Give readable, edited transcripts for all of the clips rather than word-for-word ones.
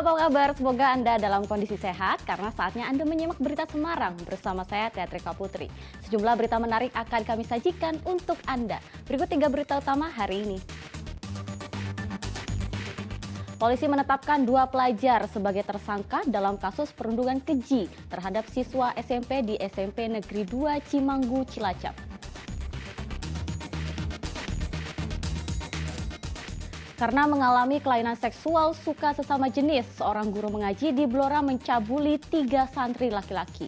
Halo, apa kabar? Semoga Anda dalam kondisi sehat karena saatnya Anda menyimak berita Semarang bersama saya Teatrika Putri. Sejumlah berita menarik akan kami sajikan untuk Anda. Berikut 3 berita utama hari ini. Polisi menetapkan 2 pelajar sebagai tersangka dalam kasus perundungan keji terhadap siswa SMP di SMP Negeri 2 Cimanggu, Cilacap. Karena mengalami kelainan seksual suka sesama jenis, seorang guru mengaji di Blora mencabuli 3 santri laki-laki.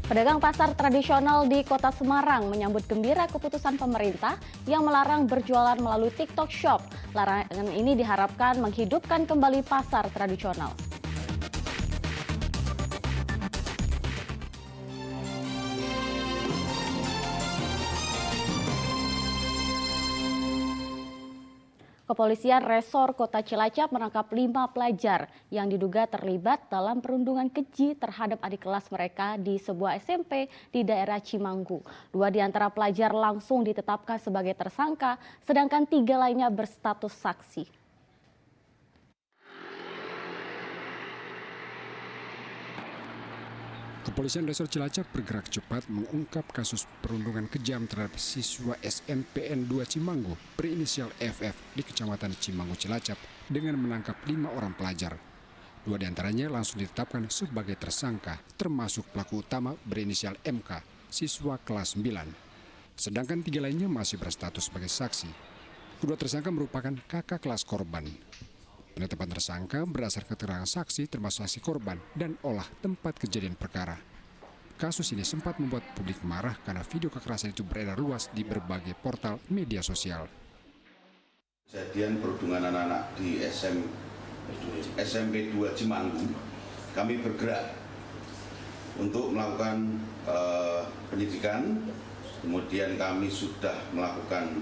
Pedagang pasar tradisional di Kota Semarang menyambut gembira keputusan pemerintah yang melarang berjualan melalui TikTok Shop. Larangan ini diharapkan menghidupkan kembali pasar tradisional. Kepolisian Resor Kota Cilacap menangkap 5 pelajar yang diduga terlibat dalam perundungan keji terhadap adik kelas mereka di sebuah SMP di daerah Cimanggu. 2 di antara pelajar langsung ditetapkan sebagai tersangka, sedangkan 3 lainnya berstatus saksi. Kepolisian Resor Cilacap bergerak cepat mengungkap kasus perundungan kejam terhadap siswa SMPN 2 Cimanggu berinisial FF di Kecamatan Cimanggu, Cilacap dengan menangkap 5 orang pelajar. 2 diantaranya langsung ditetapkan sebagai tersangka, termasuk pelaku utama berinisial MK, siswa kelas 9. Sedangkan 3 lainnya masih berstatus sebagai saksi. Kedua tersangka merupakan kakak kelas korban. Penetapan tersangka berdasar keterangan saksi termasuk saksi korban dan olah tempat kejadian perkara. Kasus ini sempat membuat publik marah karena video kekerasan itu beredar luas di berbagai portal media sosial. Kejadian perundungan anak-anak di SMP 2 Cimanggu, kami bergerak untuk melakukan penyidikan, kemudian kami sudah melakukan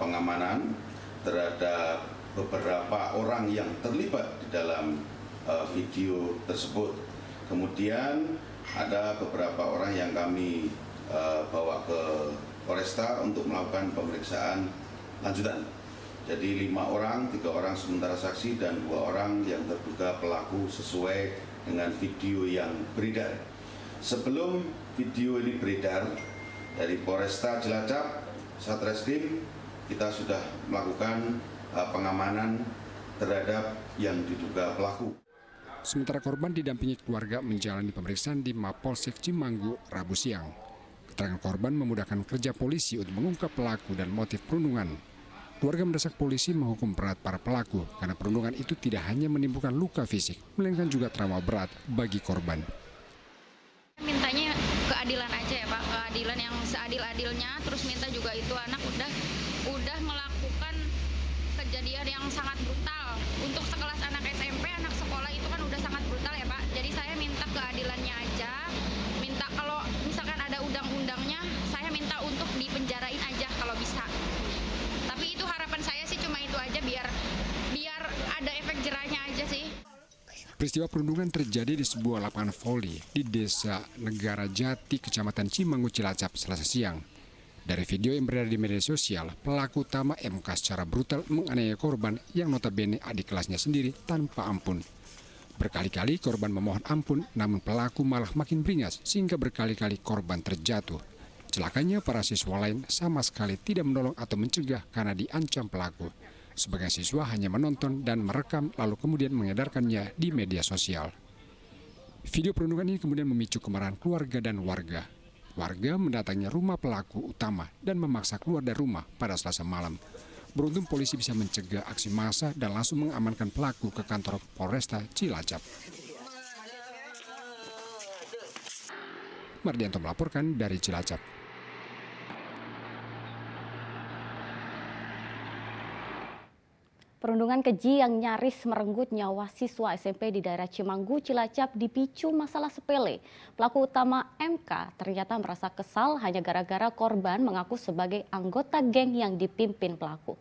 pengamanan terhadap beberapa orang yang terlibat di dalam video tersebut. Kemudian ada beberapa orang yang kami bawa ke Polresta untuk melakukan pemeriksaan lanjutan. Jadi 5 orang, 3 orang sementara saksi dan 2 orang yang terduga pelaku sesuai dengan video yang beredar. Sebelum video ini beredar dari Polresta Cilacap, Satreskrim, kita sudah melakukan pengamanan terhadap yang diduga pelaku. Sementara korban didampingi keluarga menjalani pemeriksaan di Mapolsek Cimanggu Rabu siang. Keterangan korban memudahkan kerja polisi untuk mengungkap pelaku dan motif perundungan. Keluarga mendesak polisi menghukum berat para pelaku karena perundungan itu tidak hanya menimbulkan luka fisik, melainkan juga trauma berat bagi korban. Mintanya keadilan aja ya Pak, keadilan yang seadil-adilnya, terus minta juga itu anak udah melakukan kejadian yang sangat brutal. Untuk sekelas anak SMP, anak sekolah itu kan udah sangat brutal ya Pak. Jadi saya minta keadilannya aja. Minta kalau misalkan ada undang-undangnya, saya minta untuk dipenjarain aja kalau bisa. Tapi itu harapan saya sih cuma itu aja biar ada efek jerahnya aja sih. Peristiwa perundungan terjadi di sebuah lapangan voli di Desa Negara Jati, Kecamatan Cimanggu, Cilacap, Selasa siang. Dari video yang beredar di media sosial, pelaku utama MK secara brutal menganiaya korban yang notabene adik kelasnya sendiri tanpa ampun. Berkali-kali korban memohon ampun, namun pelaku malah makin beringas sehingga berkali-kali korban terjatuh. Celakanya para siswa lain sama sekali tidak menolong atau mencegah karena diancam pelaku. Sebagian siswa hanya menonton dan merekam lalu kemudian mengedarkannya di media sosial. Video perundungan ini kemudian memicu kemarahan keluarga dan warga. Warga mendatangi rumah pelaku utama dan memaksa keluar dari rumah pada Selasa malam. Beruntung polisi bisa mencegah aksi massa dan langsung mengamankan pelaku ke kantor Polresta Cilacap. Mardianto melaporkan dari Cilacap. Perundungan keji yang nyaris merenggut nyawa siswa SMP di daerah Cimanggu, Cilacap dipicu masalah sepele. Pelaku utama MK ternyata merasa kesal hanya gara-gara korban mengaku sebagai anggota geng yang dipimpin pelaku.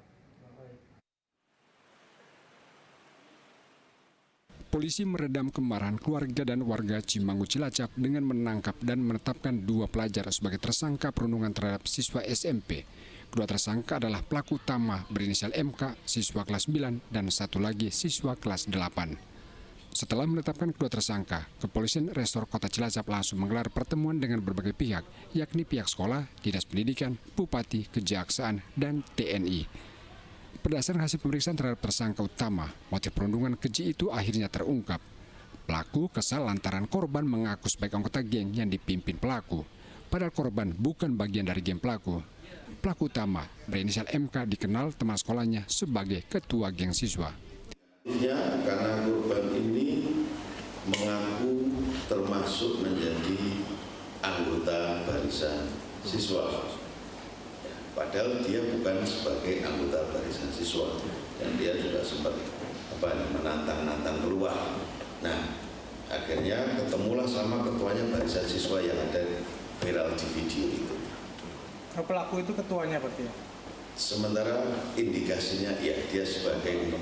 Polisi meredam kemarahan keluarga dan warga Cimanggu Cilacap dengan menangkap dan menetapkan 2 pelajar sebagai tersangka perundungan terhadap siswa SMP. kedua tersangka adalah pelaku utama berinisial MK, siswa kelas 9, dan satu lagi siswa kelas 8. Setelah menetapkan kedua tersangka, Kepolisian Resor Kota Cilacap langsung menggelar pertemuan dengan berbagai pihak, yakni pihak sekolah, Dinas Pendidikan, Bupati, Kejaksaan, dan TNI. Berdasarkan hasil pemeriksaan terhadap tersangka utama, motif perundungan keji itu akhirnya terungkap. Pelaku kesal lantaran korban mengaku sebagai anggota geng yang dipimpin pelaku. Padahal korban bukan bagian dari geng pelaku. Pelaku utama berinisial MK dikenal teman sekolahnya sebagai ketua geng siswa. Karena korban ini mengaku termasuk menjadi anggota barisan siswa. Padahal dia bukan sebagai anggota barisan siswa. Dan dia juga sempat menantang-nantang keluar. Nah, akhirnya ketemulah sama ketuanya barisan siswa yang ada viral di video itu. Pelaku itu ketuanya berarti ya? Sementara indikasinya ya dia sebagai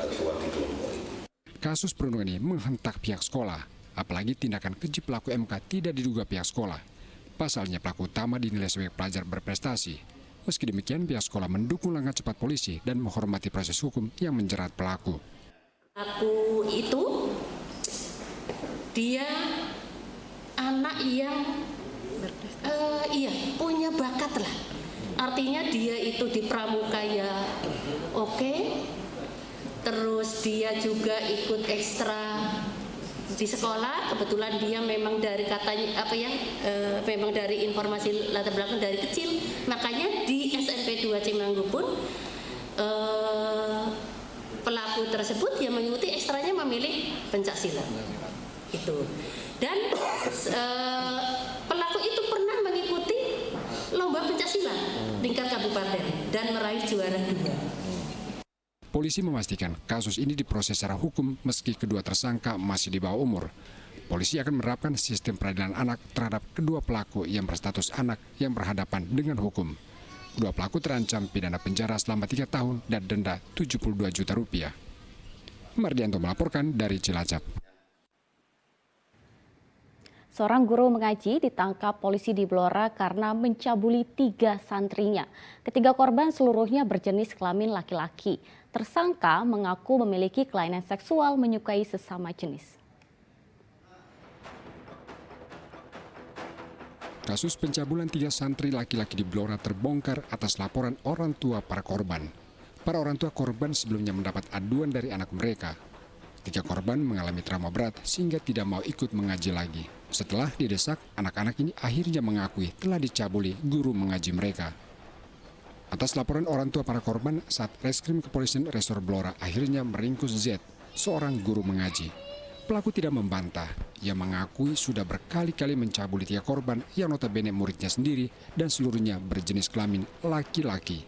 ketua di kelompok itu. Kasus perundungan ini menghentak pihak sekolah, apalagi tindakan keji pelaku MK tidak diduga pihak sekolah. Pasalnya pelaku utama dinilai sebagai pelajar berprestasi. Meski demikian, pihak sekolah mendukung langkah cepat polisi dan menghormati proses hukum yang menjerat pelaku. Pelaku itu dia anak yang punya bakat lah. Artinya dia itu di pramuka ya oke. Terus dia juga ikut ekstra di sekolah. Kebetulan dia memang dari katanya memang dari informasi latar belakang dari kecil. Makanya di SMP 2 Cimanggu pun pelaku tersebut yang mengikuti ekstranya memilih pencaksilat. Itu. Dan pelaku itu pernah mengikuti lomba pencaksilat tingkat kabupaten dan meraih juara 2. Polisi memastikan kasus ini diproses secara hukum meski kedua tersangka masih di bawah umur. Polisi akan menerapkan sistem peradilan anak terhadap kedua pelaku yang berstatus anak yang berhadapan dengan hukum. Kedua pelaku terancam pidana penjara selama 3 tahun dan denda 72 juta rupiah. Mardianto melaporkan dari Cilacap. Seorang guru mengaji ditangkap polisi di Blora karena mencabuli 3 santrinya. Ketiga korban seluruhnya berjenis kelamin laki-laki. Tersangka mengaku memiliki kelainan seksual menyukai sesama jenis. Kasus pencabulan 3 santri laki-laki di Blora terbongkar atas laporan orang tua para korban. Para orang tua korban sebelumnya mendapat aduan dari anak mereka. 3 korban mengalami trauma berat sehingga tidak mau ikut mengaji lagi. Setelah didesak, anak-anak ini akhirnya mengakui telah dicabuli guru mengaji mereka. Atas laporan orang tua para korban, saat Reskrim Kepolisian Resor Blora akhirnya meringkus Z, seorang guru mengaji. Pelaku tidak membantah. Ia mengakui sudah berkali-kali mencabuli 3 korban yang notabene muridnya sendiri dan seluruhnya berjenis kelamin laki-laki.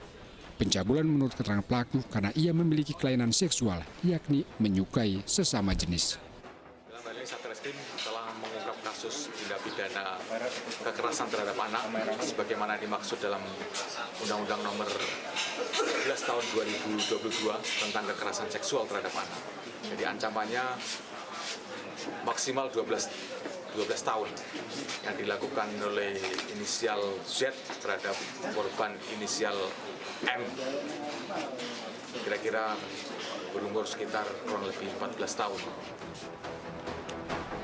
Pencabulan menurut keterangan pelaku karena ia memiliki kelainan seksual, yakni menyukai sesama jenis. Dalam hal ini Satreskrim telah mengungkap kasus tindak pidana kekerasan terhadap anak sebagaimana dimaksud dalam Undang-Undang Nomor 11 Tahun 2022 tentang kekerasan seksual terhadap anak. Jadi ancamannya maksimal 12 tahun yang dilakukan oleh inisial Z terhadap korban inisial M, kira-kira berumur sekitar kurang lebih 14 tahun.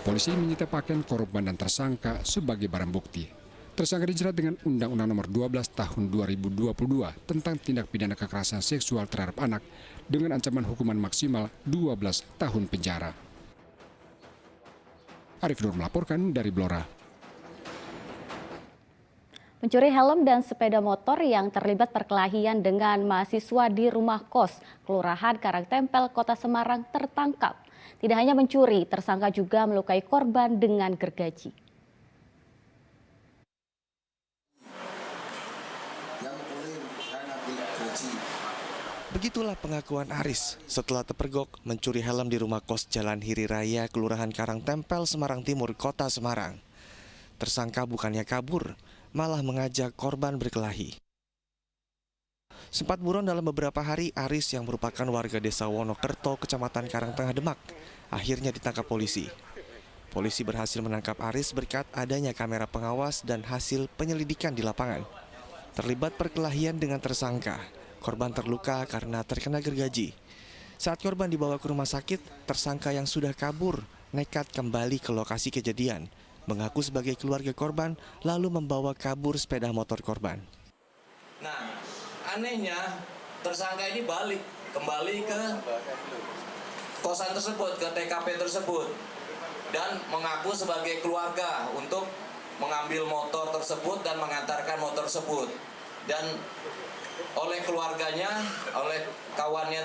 Polisi menyita pakaian korban dan tersangka sebagai barang bukti. Tersangka dijerat dengan Undang-Undang Nomor 12 Tahun 2022 tentang tindak pidana kekerasan seksual terhadap anak dengan ancaman hukuman maksimal 12 tahun penjara. Arif Nur melaporkan dari Blora. Pencuri helm dan sepeda motor yang terlibat perkelahian dengan mahasiswa di rumah kos Kelurahan Karangtempel, Kota Semarang tertangkap. Tidak hanya mencuri, tersangka juga melukai korban dengan gergaji. Begitulah pengakuan Aris setelah terpergok mencuri helm di rumah kos Jalan Hiri Raya, Kelurahan Karangtempel, Semarang Timur, Kota Semarang. Tersangka bukannya kabur, malah mengajak korban berkelahi. Sempat buron dalam beberapa hari, Aris yang merupakan warga desa Wonokerto, Kecamatan Karangtengah, Demak, akhirnya ditangkap polisi. Polisi berhasil menangkap Aris berkat adanya kamera pengawas dan hasil penyelidikan di lapangan. terlibat perkelahian dengan tersangka. Korban terluka karena terkena gergaji. Saat korban dibawa ke rumah sakit, tersangka yang sudah kabur nekat kembali ke lokasi kejadian, mengaku sebagai keluarga korban, lalu membawa kabur sepeda motor korban. Nah, anehnya tersangka ini kembali ke kosan tersebut, ke TKP tersebut, dan mengaku sebagai keluarga untuk mengambil motor tersebut dan mengantarkan motor tersebut. Dan oleh keluarganya, oleh kawannya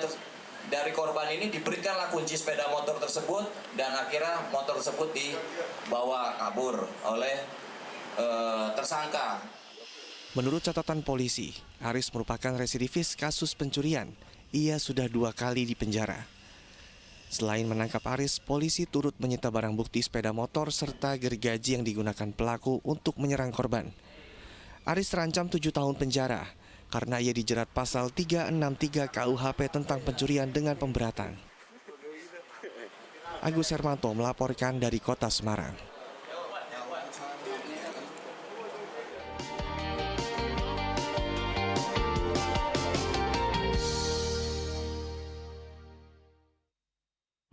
dari korban ini diberikanlah kunci sepeda motor tersebut, dan akhirnya motor tersebut dibawa kabur oleh tersangka. Menurut catatan polisi, Aris merupakan residivis kasus pencurian. Ia sudah 2 kali dipenjara. Selain menangkap Aris, polisi turut menyita barang bukti sepeda motor serta gergaji yang digunakan pelaku untuk menyerang korban. Aris terancam 7 tahun penjara karena ia dijerat pasal 363 KUHP tentang pencurian dengan pemberatan. Agus Hermanto melaporkan dari Kota Semarang.